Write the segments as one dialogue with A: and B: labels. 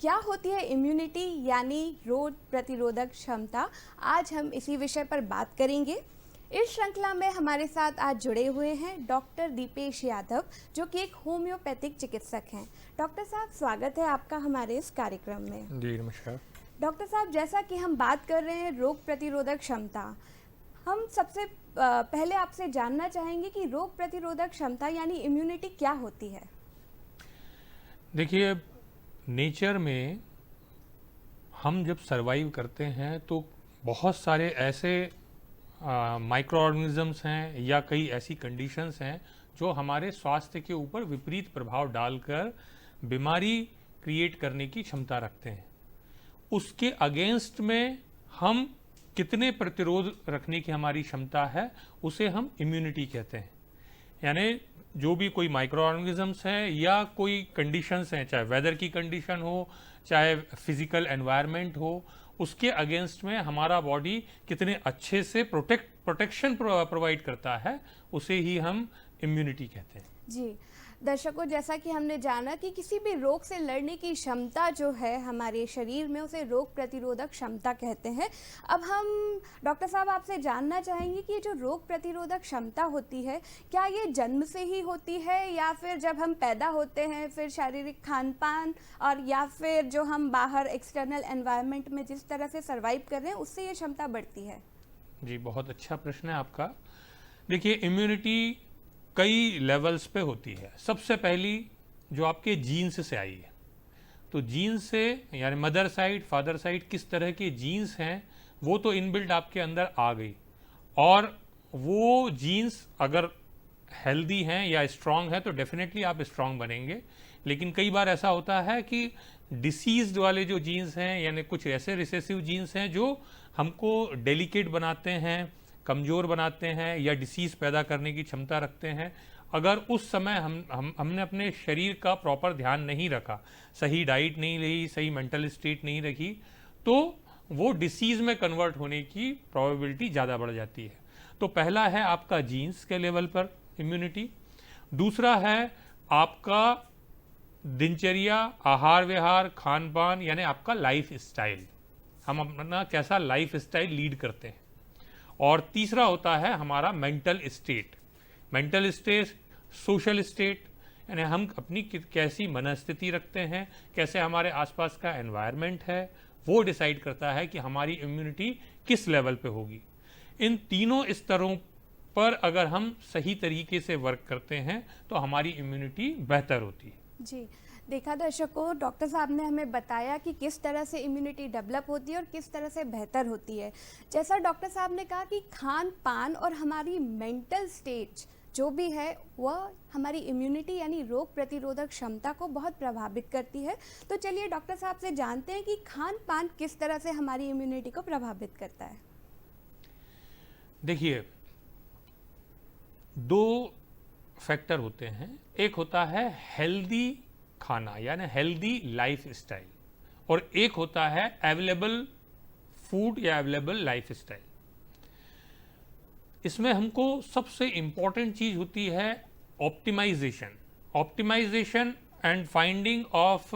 A: क्या होती है इम्यूनिटी यानी रोग प्रतिरोधक क्षमता। आज हम इसी विषय पर बात करेंगे। इस श्रृंखला में हमारे साथ आज जुड़े हुए हैं डॉक्टर दीपेश यादव, जो कि एक होम्योपैथिक चिकित्सक हैं। डॉक्टर साहब, स्वागत है आपका हमारे इस कार्यक्रम में।
B: जी नमस्कार।
A: डॉक्टर साहब, जैसा कि हम बात कर रहे हैं रोग प्रतिरोधक क्षमता, हम सबसे पहले आपसे जानना चाहेंगे कि रोग प्रतिरोधक क्षमता यानी इम्यूनिटी क्या होती है।
B: देखिए, नेचर में हम जब सरवाइव करते हैं तो बहुत सारे ऐसे माइक्रो ऑर्गेनिजम्स हैं या कई ऐसी कंडीशंस हैं जो हमारे स्वास्थ्य के ऊपर विपरीत प्रभाव डालकर बीमारी क्रिएट करने की क्षमता रखते हैं। उसके अगेंस्ट में हम कितने प्रतिरोध रखने की हमारी क्षमता है, उसे हम इम्यूनिटी कहते हैं। यानी जो भी कोई माइक्रो ऑर्गेनिजम्स हैं या कोई कंडीशंस हैं, चाहे वेदर की कंडीशन हो, चाहे फिजिकल एनवायरनमेंट हो, उसके अगेंस्ट में हमारा बॉडी कितने अच्छे से प्रोटेक्शन प्रोवाइड करता है, उसे ही हम इम्यूनिटी कहते हैं।
A: जी दर्शकों, जैसा कि हमने जाना कि किसी भी रोग से लड़ने की क्षमता जो है हमारे शरीर में, उसे रोग प्रतिरोधक क्षमता कहते हैं। अब हम डॉक्टर साहब आपसे जानना चाहेंगे कि ये जो रोग प्रतिरोधक क्षमता होती है, क्या ये जन्म से ही होती है या फिर जब हम पैदा होते हैं फिर शारीरिक खान पान और या फिर जो हम बाहर एक्सटर्नल एनवायरनमेंट में जिस तरह से सर्वाइव कर रहे हैं उससे ये क्षमता बढ़ती है?
B: जी, बहुत अच्छा प्रश्न है आपका। देखिए, इम्यूनिटी कई लेवल्स पे होती है। सबसे पहली जो आपके जीन्स से आई है, तो जीन्स से यानी मदर साइड फादर साइड किस तरह के जीन्स हैं वो तो इनबिल्ट आपके अंदर आ गई, और वो जीन्स अगर हेल्दी हैं या स्ट्रांग है तो डेफिनेटली आप स्ट्रांग बनेंगे। लेकिन कई बार ऐसा होता है कि डिसीज्ड वाले जो जीन्स हैं, यानी कुछ ऐसे रिसेसिव जीन्स हैं जो हमको डेलिकेट बनाते हैं, कमज़ोर बनाते हैं या डिसीज़ पैदा करने की क्षमता रखते हैं। अगर उस समय हमने अपने शरीर का प्रॉपर ध्यान नहीं रखा, सही डाइट नहीं ली, सही मेंटल स्टेट नहीं रखी, तो वो डिसीज़ में कन्वर्ट होने की प्रोबेबिलिटी ज़्यादा बढ़ जाती है। तो पहला है आपका जीन्स के लेवल पर इम्यूनिटी। दूसरा है आपका दिनचर्या, आहार विहार, खान पान, यानी आपका लाइफ स्टाइल, हम अपना कैसा लाइफ स्टाइल लीड करते हैं। और तीसरा होता है हमारा mental state. Mental state, social state, यानी हम अपनी कैसी मनस्थिति रखते हैं, कैसे हमारे आसपास का एनवायरनमेंट है, वो डिसाइड करता है कि हमारी इम्यूनिटी किस लेवल पे होगी। इन तीनों स्तरों पर अगर हम सही तरीके से वर्क करते हैं तो हमारी इम्यूनिटी बेहतर होती है।
A: जी देखा दर्शकों, डॉक्टर साहब ने हमें बताया कि किस तरह से इम्यूनिटी डेवलप होती है और किस तरह से बेहतर होती है। जैसा डॉक्टर साहब ने कहा कि खान पान और हमारी मेंटल स्टेट जो भी है वह हमारी इम्यूनिटी यानी रोग प्रतिरोधक क्षमता को बहुत प्रभावित करती है। तो चलिए डॉक्टर साहब से जानते हैं कि खान पान किस तरह से हमारी इम्यूनिटी को प्रभावित करता है।
B: देखिए, दो फैक्टर होते हैं। एक होता है हेल्दी खाना यानी हेल्दी लाइफ स्टाइल, और एक होता है अवेलेबल फूड या अवेलेबल लाइफ स्टाइल। इसमें हमको सबसे इंपॉर्टेंट चीज होती है ऑप्टिमाइजेशन एंड फाइंडिंग ऑफ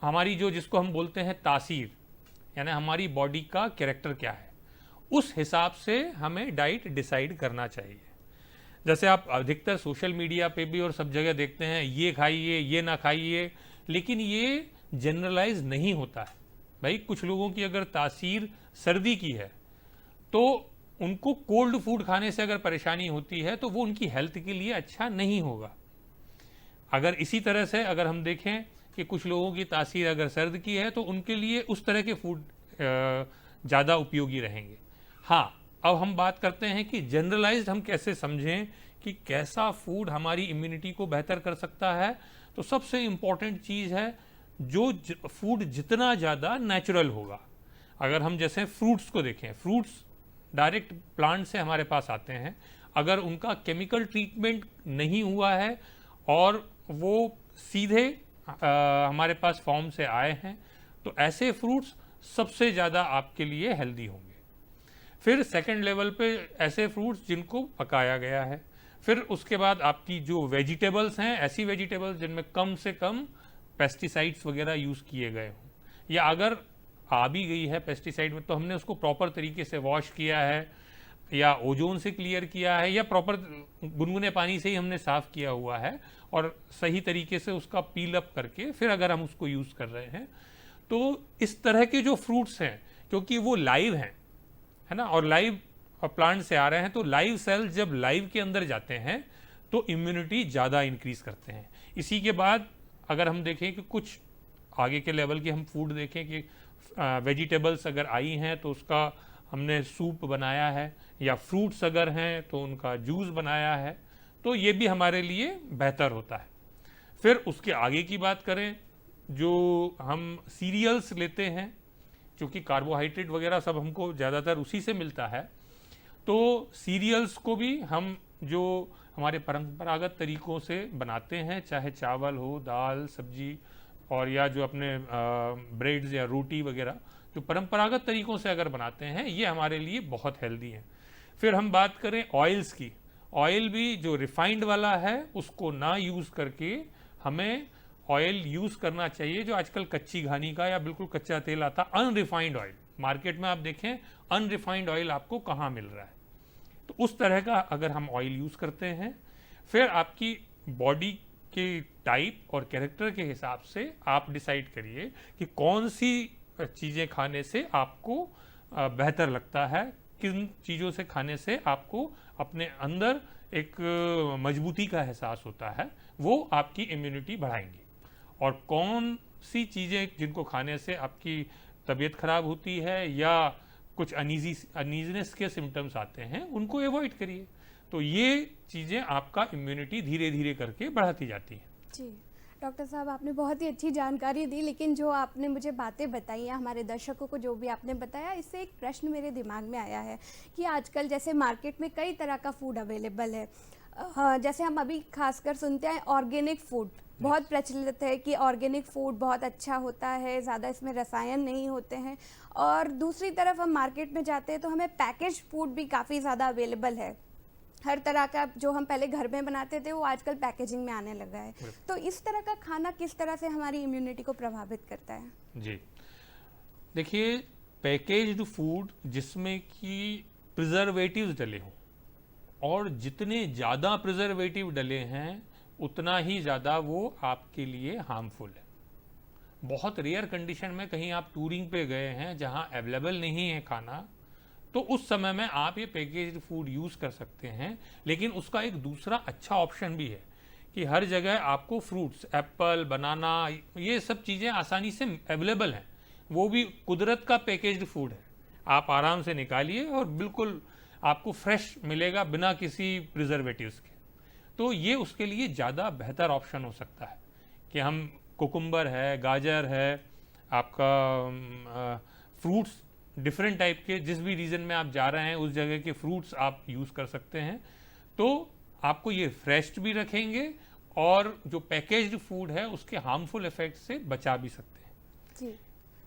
B: हमारी जो जिसको हम बोलते हैं तासीर, यानी हमारी बॉडी का कैरेक्टर क्या है, उस हिसाब से हमें डाइट डिसाइड करना चाहिए। जैसे आप अधिकतर सोशल मीडिया पे भी और सब जगह देखते हैं, ये खाइए ये ना खाइए, लेकिन ये जनरलाइज नहीं होता है। भाई, कुछ लोगों की अगर तासीर सर्दी की है तो उनको कोल्ड फूड खाने से अगर परेशानी होती है तो वो उनकी हेल्थ के लिए अच्छा नहीं होगा। अगर इसी तरह से अगर हम देखें कि कुछ लोगों की तासीर अगर सर्द की है तो उनके लिए उस तरह के फूड ज़्यादा उपयोगी रहेंगे। हाँ, अब हम बात करते हैं कि जनरलाइज्ड हम कैसे समझें कि कैसा फूड हमारी इम्यूनिटी को बेहतर कर सकता है। तो सबसे इम्पॉर्टेंट चीज़ है जो फूड जितना ज़्यादा नेचुरल होगा। अगर हम जैसे फ्रूट्स को देखें, फ्रूट्स डायरेक्ट प्लांट से हमारे पास आते हैं, अगर उनका केमिकल ट्रीटमेंट नहीं हुआ है और वो सीधे हमारे पास फॉर्म से आए हैं, तो ऐसे फ्रूट्स सबसे ज़्यादा आपके लिए हेल्दी होंगे। फिर सेकंड लेवल पे ऐसे फ्रूट्स जिनको पकाया गया है। फिर उसके बाद आपकी जो वेजिटेबल्स हैं, ऐसी वेजिटेबल्स जिनमें कम से कम पेस्टिसाइड्स वगैरह यूज़ किए गए हों, या अगर आ भी गई है पेस्टिसाइड में तो हमने उसको प्रॉपर तरीके से वॉश किया है या ओजोन से क्लियर किया है या प्रॉपर गुनगुने पानी से ही हमने साफ़ किया हुआ है और सही तरीके से उसका पील अप करके फिर अगर हम उसको यूज़ कर रहे हैं, तो इस तरह के जो फ्रूट्स हैं, क्योंकि वो लाइव हैं, है ना, और लाइव प्लांट से आ रहे हैं, तो लाइव सेल्स जब लाइव के अंदर जाते हैं तो इम्यूनिटी ज़्यादा इंक्रीज करते हैं। इसी के बाद अगर हम देखें कि कुछ आगे के लेवल की हम फूड देखें कि वेजिटेबल्स अगर आई हैं तो उसका हमने सूप बनाया है, या फ्रूट्स अगर हैं तो उनका जूस बनाया है, तो ये भी हमारे लिए बेहतर होता है। फिर उसके आगे की बात करें, जो हम सीरियल्स लेते हैं, क्योंकि कार्बोहाइड्रेट वगैरह सब हमको ज़्यादातर उसी से मिलता है, तो सीरियल्स को भी हम जो हमारे परंपरागत तरीक़ों से बनाते हैं, चाहे चावल हो, दाल, सब्जी, और या जो अपने ब्रेड्स या रोटी वगैरह जो परंपरागत तरीक़ों से अगर बनाते हैं, ये हमारे लिए बहुत हेल्दी हैं। फिर हम बात करें ऑयल्स की, ऑयल भी जो रिफाइंड वाला है उसको ना यूज़ करके हमें ऑयल यूज़ करना चाहिए जो आजकल कच्ची घानी का या बिल्कुल कच्चा तेल आता, अनरिफाइंड ऑयल। मार्केट में आप देखें अनरिफाइंड ऑयल आपको कहाँ मिल रहा है, तो उस तरह का अगर हम ऑयल यूज़ करते हैं, फिर आपकी बॉडी के टाइप और कैरेक्टर के हिसाब से आप डिसाइड करिए कि कौन सी चीज़ें खाने से आपको बेहतर लगता है, किन चीज़ों से खाने से आपको अपने अंदर एक मजबूती का एहसास होता है, वो आपकी इम्यूनिटी बढ़ाएंगी, और कौन सी चीज़ें जिनको खाने से आपकी तबीयत खराब होती है या कुछ अनईजीनेस के सिम्टम्स आते हैं, उनको अवॉइड करिए। तो ये चीज़ें आपका इम्यूनिटी धीरे धीरे करके बढ़ाती जाती हैं।
A: जी डॉक्टर साहब, आपने बहुत ही अच्छी जानकारी दी, लेकिन जो आपने मुझे बातें बताई हैं, हमारे दर्शकों को जो भी आपने बताया, इससे एक प्रश्न मेरे दिमाग में आया है कि आजकल जैसे मार्केट में कई तरह का फूड अवेलेबल है, जैसे हम अभी खासकर सुनते हैं ऑर्गेनिक फूड बहुत प्रचलित है कि ऑर्गेनिक फूड बहुत अच्छा होता है, ज़्यादा इसमें रसायन नहीं होते हैं, और दूसरी तरफ हम मार्केट में जाते हैं तो हमें पैकेज फूड भी काफ़ी ज़्यादा अवेलेबल है। हर तरह का जो हम पहले घर में बनाते थे वो आजकल पैकेजिंग में आने लगा है। तो इस तरह का खाना किस तरह से हमारी इम्यूनिटी को प्रभावित करता है?
B: जी देखिए, पैकेज्ड फूड जिसमें कि प्रिजर्वेटिव्स डले हों, और जितने ज़्यादा प्रिजर्वेटिव डले हैं उतना ही ज़्यादा वो आपके लिए हार्मफुल है। बहुत रेयर कंडीशन में कहीं आप टूरिंग पे गए हैं जहाँ अवेलेबल नहीं है खाना, तो उस समय में आप ये पैकेज्ड फूड यूज़ कर सकते हैं। लेकिन उसका एक दूसरा अच्छा ऑप्शन भी है कि हर जगह आपको फ्रूट्स, एप्पल, बनाना, ये सब चीज़ें आसानी से अवेलेबल हैं, वो भी कुदरत का पैकेज्ड फूड है, आप आराम से निकालिए और बिल्कुल आपको फ्रेश मिलेगा बिना किसी प्रिजर्वेटिव्स के। तो ये उसके लिए ज़्यादा बेहतर ऑप्शन हो सकता है कि हम कुकुम्बर है, गाजर है, आपका फ्रूट्स डिफरेंट टाइप के, जिस भी रीजन में आप जा रहे हैं उस जगह के फ्रूट्स आप यूज़ कर सकते हैं, तो आपको ये फ्रेश भी रखेंगे और जो पैकेज्ड फूड है उसके हार्मफुल इफेक्ट से बचा भी सकते हैं।
A: जी,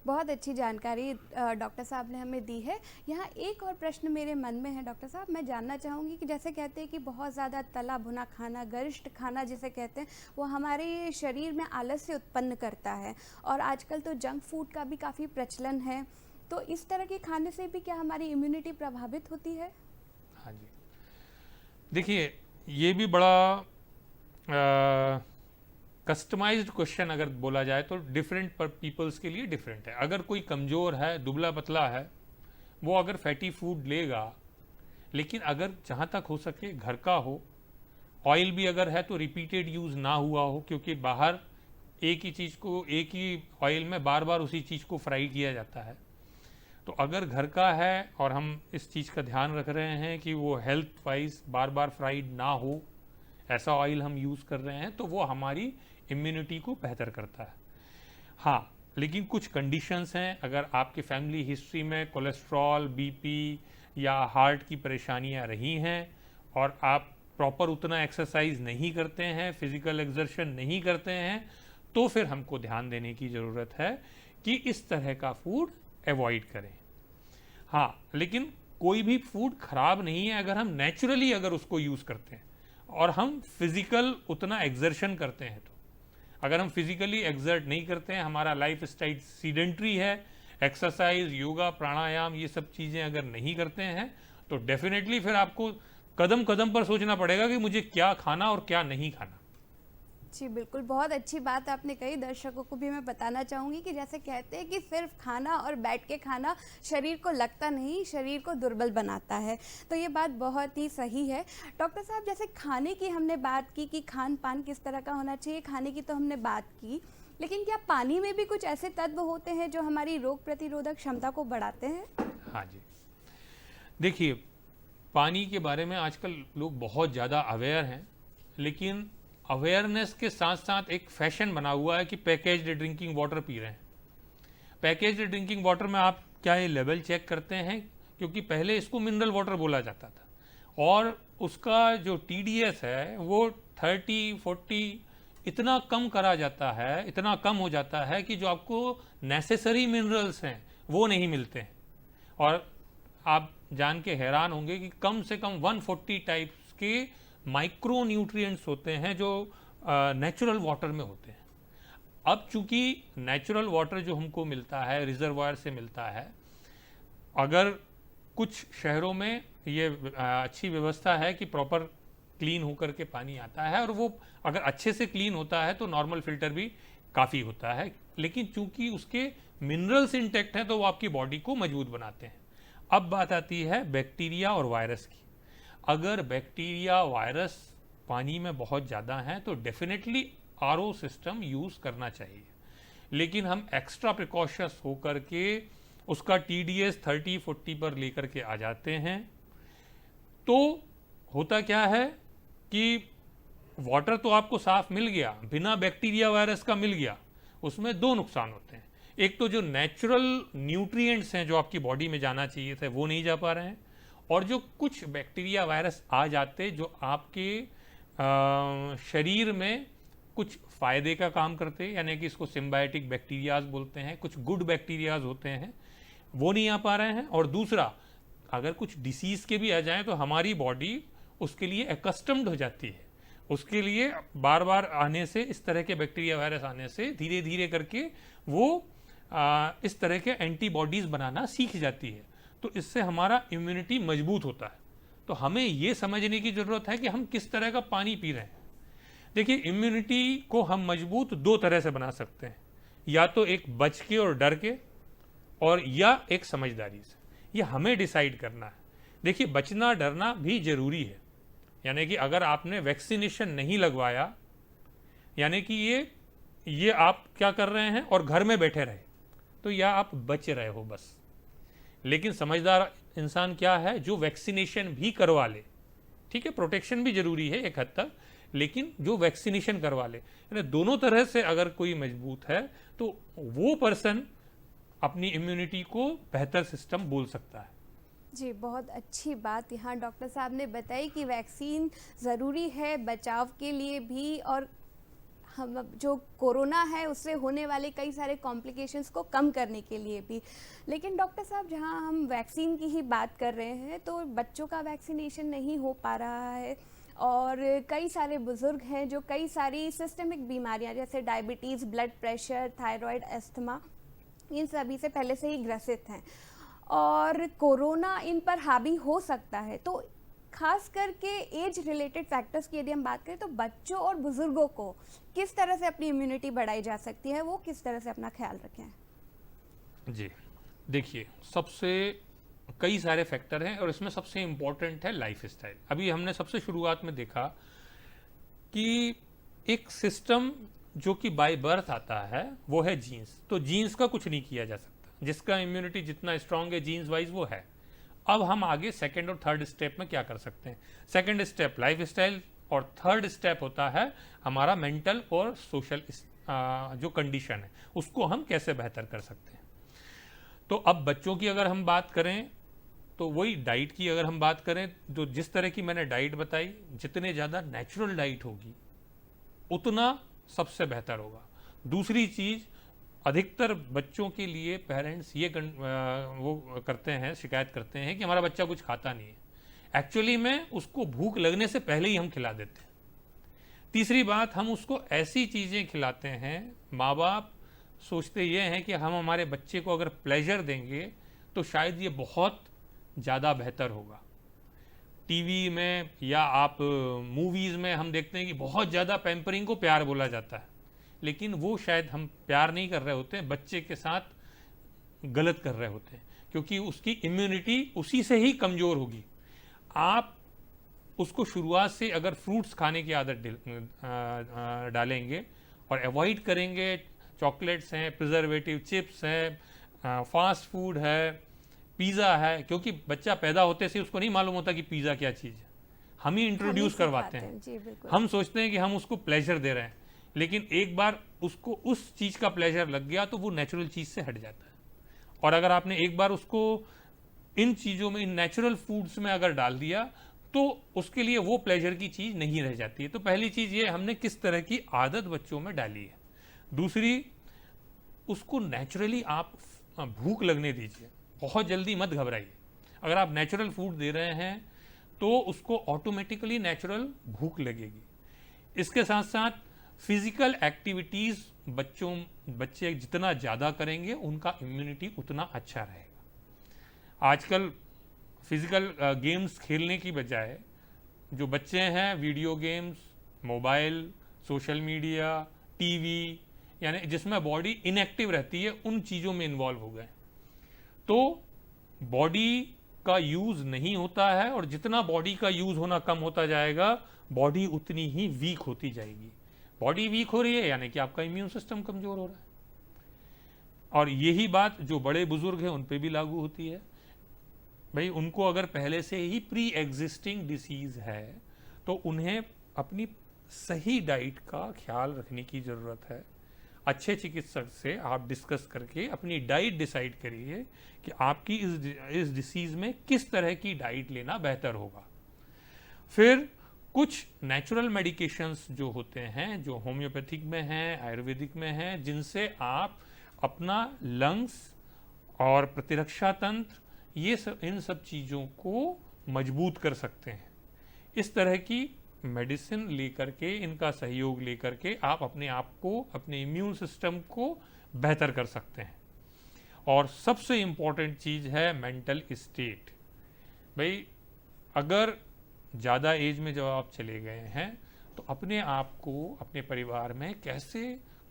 A: बहुत अच्छी जानकारी डॉक्टर साहब ने हमें दी है। यहाँ एक और प्रश्न मेरे मन में है डॉक्टर साहब, मैं जानना चाहूँगी कि जैसे कहते हैं कि बहुत ज़्यादा तला भुना खाना, गरिष्ठ खाना जिसे कहते हैं, वो हमारे शरीर में आलस्य उत्पन्न करता है, और आजकल तो जंक फूड का भी काफ़ी प्रचलन है, तो इस तरह के खाने से भी क्या हमारी इम्यूनिटी प्रभावित होती है?
B: हाँ जी, देखिए ये भी बड़ा कस्टमाइज्ड क्वेश्चन अगर बोला जाए तो डिफरेंट पर पीपल्स के लिए डिफरेंट है। अगर कोई कमज़ोर है, दुबला पतला है, वो अगर फैटी फूड लेगा, लेकिन अगर जहाँ तक हो सके घर का हो, ऑयल भी अगर है तो रिपीटेड यूज़ ना हुआ हो, क्योंकि बाहर एक ही चीज़ को एक ही ऑयल में बार बार उसी चीज़ को फ्राई किया जाता है। तो अगर घर का है और हम इस चीज़ का ध्यान रख रहे हैं कि वो हेल्थ वाइज बार बार फ्राइड ना हो, ऐसा ऑयल हम यूज़ कर रहे हैं, तो वो हमारी इम्यूनिटी को बेहतर करता है। हाँ, लेकिन कुछ कंडीशंस हैं, अगर आपकी फैमिली हिस्ट्री में कोलेस्ट्रॉल, बीपी या हार्ट की परेशानियां रही हैं और आप प्रॉपर उतना एक्सरसाइज नहीं करते हैं, फिजिकल एक्सर्शन नहीं करते हैं, तो फिर हमको ध्यान देने की ज़रूरत है कि इस तरह का फूड अवॉइड करें। हाँ, लेकिन कोई भी फूड खराब नहीं है अगर हम नेचुरली अगर उसको यूज़ करते हैं और हम फिजिकल उतना एक्सर्शन करते हैं। तो अगर हम फिजिकली एक्सर्ट नहीं करते हैं, हमारा लाइफ स्टाइल सीडेंट्री है, एक्सरसाइज, योगा, प्राणायाम, ये सब चीज़ें अगर नहीं करते हैं, तो डेफिनेटली फिर आपको कदम कदम पर सोचना पड़ेगा कि मुझे क्या खाना और क्या नहीं खाना।
A: जी बिल्कुल, बहुत अच्छी बात आपने कही। दर्शकों को भी मैं बताना चाहूँगी कि जैसे कहते हैं कि सिर्फ खाना और बैठ के खाना शरीर को लगता नहीं, शरीर को दुर्बल बनाता है, तो ये बात बहुत ही सही है। डॉक्टर साहब, जैसे खाने की हमने बात की कि खान पान किस तरह का होना चाहिए, खाने की तो हमने बात की, लेकिन क्या पानी में भी कुछ ऐसे तत्व होते हैं जो हमारी रोग प्रतिरोधक क्षमता को बढ़ाते हैं?
B: हाँ जी, देखिए, पानी के बारे में आजकल लोग बहुत ज़्यादा अवेयर हैं, लेकिन अवेयरनेस के साथ साथ एक फैशन बना हुआ है कि पैकेज्ड ड्रिंकिंग वाटर पी रहे हैं। पैकेज्ड ड्रिंकिंग वाटर में आप क्या ये लेवल चेक करते हैं? क्योंकि पहले इसको मिनरल वाटर बोला जाता था और उसका जो TDS है वो 30-40 इतना कम करा जाता है, इतना कम हो जाता है कि जो आपको नेसेसरी मिनरल्स हैं वो नहीं मिलते हैं। और आप जान के हैरान होंगे कि कम से कम 140 टाइप्स के माइक्रो न्यूट्रिएंट्स होते हैं जो नेचुरल वाटर में होते हैं। अब चूंकि नेचुरल वाटर जो हमको मिलता है रिजर्वायर से मिलता है, अगर कुछ शहरों में ये अच्छी व्यवस्था है कि प्रॉपर क्लीन होकर के पानी आता है और वो अगर अच्छे से क्लीन होता है तो नॉर्मल फिल्टर भी काफ़ी होता है, लेकिन चूंकि उसके मिनरल्स इंटैक्ट हैं तो वो आपकी बॉडी को मजबूत बनाते हैं। अब बात आती है बैक्टीरिया और वायरस की। अगर बैक्टीरिया वायरस पानी में बहुत ज़्यादा हैं तो डेफिनेटली RO सिस्टम यूज़ करना चाहिए, लेकिन हम एक्स्ट्रा प्रिकॉशस होकर के उसका TDS 30-40 पर लेकर के आ जाते हैं। तो होता क्या है कि वाटर तो आपको साफ मिल गया, बिना बैक्टीरिया वायरस का मिल गया, उसमें दो नुकसान होते हैं। एक तो जो नेचुरल न्यूट्रिएंट्स हैं जो आपकी बॉडी में जाना चाहिए थे वो नहीं जा पा रहे हैं, और जो कुछ बैक्टीरिया वायरस आ जाते जो आपके शरीर में कुछ फ़ायदे का काम करते, यानी कि इसको सिम्बायोटिक बैक्टीरियाज बोलते हैं, कुछ गुड बैक्टीरियाज होते हैं, वो नहीं आ पा रहे हैं। और दूसरा, अगर कुछ डिसीज़ के भी आ जाएं तो हमारी बॉडी उसके लिए एकस्टम्ड हो जाती है, उसके लिए बार बार आने से, इस तरह के बैक्टीरिया वायरस आने से धीरे धीरे करके वो इस तरह के एंटीबॉडीज़ बनाना सीख जाती है। तो इससे हमारा इम्यूनिटी मजबूत होता है। तो हमें ये समझने की ज़रूरत है कि हम किस तरह का पानी पी रहे हैं। देखिए, इम्यूनिटी को हम मजबूत दो तरह से बना सकते हैं, या तो एक बच के और डर के, और या एक समझदारी से। ये हमें डिसाइड करना है। देखिए, बचना डरना भी ज़रूरी है, यानी कि अगर आपने वैक्सीनेशन नहीं लगवाया, यानी कि ये आप क्या कर रहे हैं और घर में बैठे रहे, तो या आप बच रहे हो बस। लेकिन समझदार इंसान क्या है, जो वैक्सीनेशन भी करवा ले। ठीक है, प्रोटेक्शन भी जरूरी है एक हद तक, लेकिन जो वैक्सीनेशन करवा ले, यानी दोनों तरह से अगर कोई मजबूत है तो वो पर्सन अपनी इम्यूनिटी को बेहतर सिस्टम बोल सकता है।
A: जी, बहुत अच्छी बात यहाँ डॉक्टर साहब ने बताई कि वैक्सीन ज़रूरी है बचाव के लिए भी, और हम जो कोरोना है उससे होने वाले कई सारे कॉम्प्लिकेशंस को कम करने के लिए भी। लेकिन डॉक्टर साहब, जहाँ हम वैक्सीन की ही बात कर रहे हैं तो बच्चों का वैक्सीनेशन नहीं हो पा रहा है, और कई सारे बुज़ुर्ग हैं जो कई सारी सिस्टमिक बीमारियां जैसे diabetes, blood pressure, thyroid, asthma, इन सभी से पहले से ही ग्रसित हैं, और कोरोना इन पर हावी हो सकता है। तो खास करके एज रिलेटेड फैक्टर्स की यदि हम बात करें तो बच्चों और बुजुर्गों को किस तरह से अपनी इम्यूनिटी बढ़ाई जा सकती है, वो किस तरह से अपना ख्याल रखें?
B: जी, देखिए, सबसे कई सारे फैक्टर हैं और इसमें सबसे इम्पोर्टेंट है लाइफ स्टाइल। अभी हमने सबसे शुरुआत में देखा कि एक सिस्टम जो कि बाय बर्थ आता है वो है जीन्स। तो जीन्स का कुछ नहीं किया जा सकता, जिसका इम्यूनिटी जितना स्ट्रांग है जीन्स वाइज वो है। अब हम आगे सेकंड और थर्ड स्टेप में क्या कर सकते हैं। सेकंड स्टेप लाइफ स्टाइल, और थर्ड स्टेप होता है हमारा मेंटल और सोशल जो कंडीशन है उसको हम कैसे बेहतर कर सकते हैं। तो अब बच्चों की अगर हम बात करें तो वही डाइट की अगर हम बात करें, तो जिस तरह की मैंने डाइट बताई, जितने ज़्यादा नेचुरल डाइट होगी उतना सबसे बेहतर होगा। दूसरी चीज़, अधिकतर बच्चों के लिए पेरेंट्स ये वो करते हैं, शिकायत करते हैं कि हमारा बच्चा कुछ खाता नहीं है। एक्चुअली में उसको भूख लगने से पहले ही हम खिला देते हैं। तीसरी बात, हम उसको ऐसी चीज़ें खिलाते हैं, माँ बाप सोचते ये हैं कि हम हमारे बच्चे को अगर प्लेजर देंगे तो शायद ये बहुत ज़्यादा बेहतर होगा। टीवी में या आप मूवीज़ में हम देखते हैं कि बहुत ज़्यादा पैम्परिंग को प्यार बोला जाता है, लेकिन वो शायद हम प्यार नहीं कर रहे होते हैं, बच्चे के साथ गलत कर रहे होते हैं, क्योंकि उसकी इम्यूनिटी उसी से ही कमज़ोर होगी। आप उसको शुरुआत से अगर फ्रूट्स खाने की आदत डालेंगे और अवॉइड करेंगे, चॉकलेट्स हैं, प्रिजर्वेटिव चिप्स हैं, फास्ट फूड है, पिज़्ज़ा है, क्योंकि बच्चा पैदा होते से उसको नहीं मालूम होता कि पिज़्ज़ा क्या चीज़ है, हम ही इंट्रोड्यूस करवाते हैं।
A: जी बिल्कुल।
B: हम सोचते हैं कि हम उसको प्लेजर दे रहे हैं, लेकिन एक बार उसको उस चीज़ का प्लेजर लग गया तो वो नेचुरल चीज़ से हट जाता है। और अगर आपने एक बार उसको इन चीज़ों में, इन नेचुरल फूड्स में अगर डाल दिया तो उसके लिए वो प्लेजर की चीज़ नहीं रह जाती है। तो पहली चीज़ ये, हमने किस तरह की आदत बच्चों में डाली है। दूसरी, उसको नेचुरली आप भूख लगने दीजिए, बहुत जल्दी मत घबराइए। अगर आप नेचुरल फूड दे रहे हैं तो उसको ऑटोमेटिकली नेचुरल भूख लगेगी। इसके साथ साथ फिजिकल एक्टिविटीज़ बच्चे जितना ज़्यादा करेंगे उनका इम्यूनिटी उतना अच्छा रहेगा। आजकल फिजिकल गेम्स खेलने की बजाय जो बच्चे हैं video games, mobile, social media, TV, यानी जिसमें बॉडी इनएक्टिव रहती है, उन चीज़ों में इन्वॉल्व हो गए। तो बॉडी का यूज़ नहीं होता है, और जितना बॉडी का यूज़ होना कम होता जाएगा, बॉडी उतनी ही वीक होती जाएगी। बॉडी वीक हो रही है यानी कि आपका इम्यून सिस्टम कमज़ोर हो रहा है। और यही बात जो बड़े बुजुर्ग हैं उन पे भी लागू होती है। भाई, उनको अगर पहले से ही प्री एग्जिस्टिंग डिसीज़ है तो उन्हें अपनी सही डाइट का ख्याल रखने की ज़रूरत है। अच्छे चिकित्सक से आप डिस्कस करके अपनी डाइट डिसाइड करिए कि आपकी इस डिसीज़ में किस तरह की डाइट लेना बेहतर होगा। फिर कुछ नेचुरल मेडिकेशंस जो होते हैं, जो होम्योपैथिक में हैं, आयुर्वेदिक में हैं, जिनसे आप अपना लंग्स और प्रतिरक्षा तंत्र, इन सब चीज़ों को मजबूत कर सकते हैं। इस तरह की मेडिसिन लेकर के, इनका सहयोग लेकर के आप अपने आप को, अपने इम्यून सिस्टम को बेहतर कर सकते हैं। और सबसे इम्पॉर्टेंट चीज़ है मेंटल स्टेट। भाई, अगर ज़्यादा एज में जब आप चले गए हैं तो अपने आप को, अपने परिवार में कैसे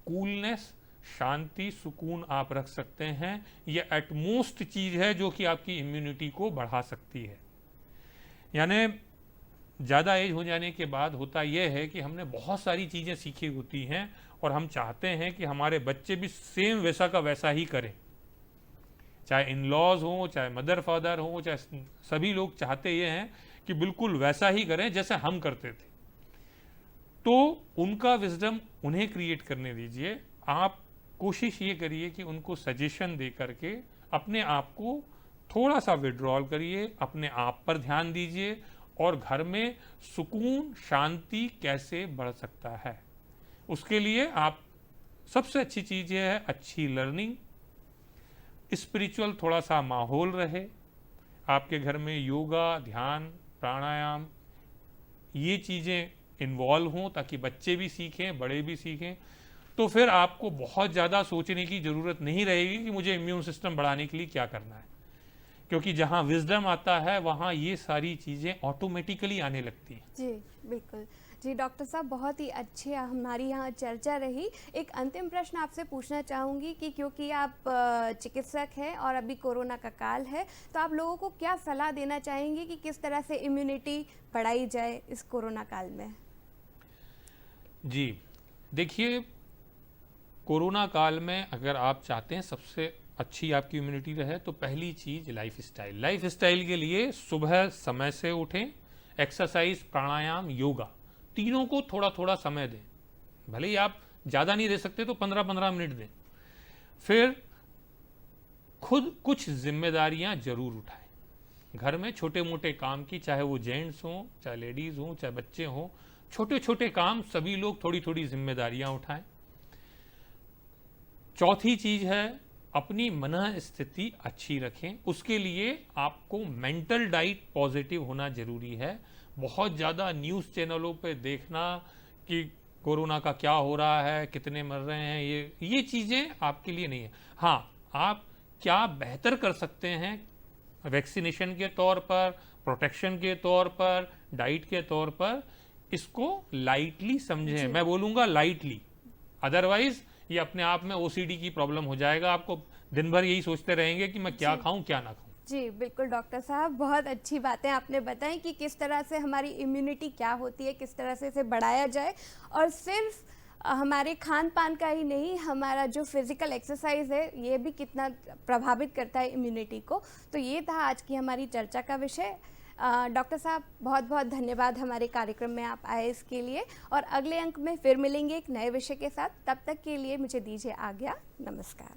B: कूलनेस, शांति, सुकून आप रख सकते हैं, ये एटमोस्ट चीज़ है जो कि आपकी इम्यूनिटी को बढ़ा सकती है। यानी ज़्यादा एज हो जाने के बाद होता यह है कि हमने बहुत सारी चीज़ें सीखी होती हैं और हम चाहते हैं कि हमारे बच्चे भी सेम वैसा का वैसा ही करें, चाहे इन लॉज हों, चाहे मदर फादर हों, चाहे सभी लोग चाहते ये हैं कि बिल्कुल वैसा ही करें जैसे हम करते थे। तो उनका विजडम उन्हें क्रिएट करने दीजिए। आप कोशिश ये करिए कि उनको सजेशन दे करके अपने आप को थोड़ा सा विड्रॉल करिए, अपने आप पर ध्यान दीजिए, और घर में सुकून, शांति कैसे बढ़ सकता है, उसके लिए आप सबसे अच्छी चीज़ ये है अच्छी लर्निंग, स्पिरिचुअल थोड़ा सा माहौल रहे आपके घर में, योगा, ध्यान, प्राणायाम, ये चीज़ें इन्वॉल्व हों ताकि बच्चे भी सीखें, बड़े भी सीखें। तो फिर आपको बहुत ज़्यादा सोचने की ज़रूरत नहीं रहेगी कि मुझे इम्यून सिस्टम बढ़ाने के लिए क्या करना है, क्योंकि जहाँ विजडम आता है वहाँ ये सारी चीज़ें ऑटोमेटिकली आने लगती हैं।
A: जी बिल्कुल। जी डॉक्टर साहब, बहुत ही अच्छी हमारी यहाँ चर्चा रही। एक अंतिम प्रश्न आपसे पूछना चाहूँगी कि क्योंकि आप चिकित्सक हैं और अभी कोरोना का काल है, तो आप लोगों को क्या सलाह देना चाहेंगे कि किस तरह से इम्यूनिटी बढ़ाई जाए इस कोरोना काल में?
B: जी देखिए, कोरोना काल में अगर आप चाहते हैं सबसे अच्छी आपकी इम्यूनिटी रहे तो पहली चीज़ लाइफ स्टाइल के लिए सुबह समय से उठें, एक्सरसाइज, प्राणायाम, योगा, तीनों को थोड़ा थोड़ा समय दें। भले ही आप ज़्यादा नहीं दे सकते तो 15-15 मिनट दें। फिर खुद कुछ जिम्मेदारियां जरूर उठाएं। घर में छोटे मोटे काम की, चाहे वो जेंट्स हों, चाहे लेडीज़ हों, चाहे बच्चे हों, छोटे छोटे काम सभी लोग थोड़ी थोड़ी जिम्मेदारियां उठाएं। चौथी चीज़ है अपनी मन स्थिति अच्छी रखें। उसके लिए आपको मेंटल डाइट पॉजिटिव होना जरूरी है। बहुत ज़्यादा न्यूज़ चैनलों पे देखना कि कोरोना का क्या हो रहा है, कितने मर रहे हैं, ये चीज़ें आपके लिए नहीं है। हाँ, आप क्या बेहतर कर सकते हैं वैक्सीनेशन के तौर पर, प्रोटेक्शन के तौर पर, डाइट के तौर पर, इसको लाइटली समझें। मैं बोलूँगा लाइटली, अदरवाइज ये अपने आप में ओसीडी की प्रॉब्लम हो जाएगा। आपको दिन भर यही सोचते रहेंगे कि मैं क्या खाऊं क्या ना खाऊं।
A: जी बिल्कुल डॉक्टर साहब, बहुत अच्छी बातें आपने बताई कि किस तरह से हमारी इम्यूनिटी क्या होती है, किस तरह से इसे बढ़ाया जाए, और सिर्फ हमारे खान पान का ही नहीं, हमारा जो फिज़िकल एक्सरसाइज है ये भी कितना प्रभावित करता है इम्यूनिटी को। तो ये था आज की हमारी चर्चा का विषय। डॉक्टर साहब बहुत बहुत धन्यवाद हमारे कार्यक्रम में आप आए इसके लिए, और अगले अंक में फिर मिलेंगे एक नए विषय के साथ। तब तक के लिए मुझे दीजिए आज्ञा। नमस्कार।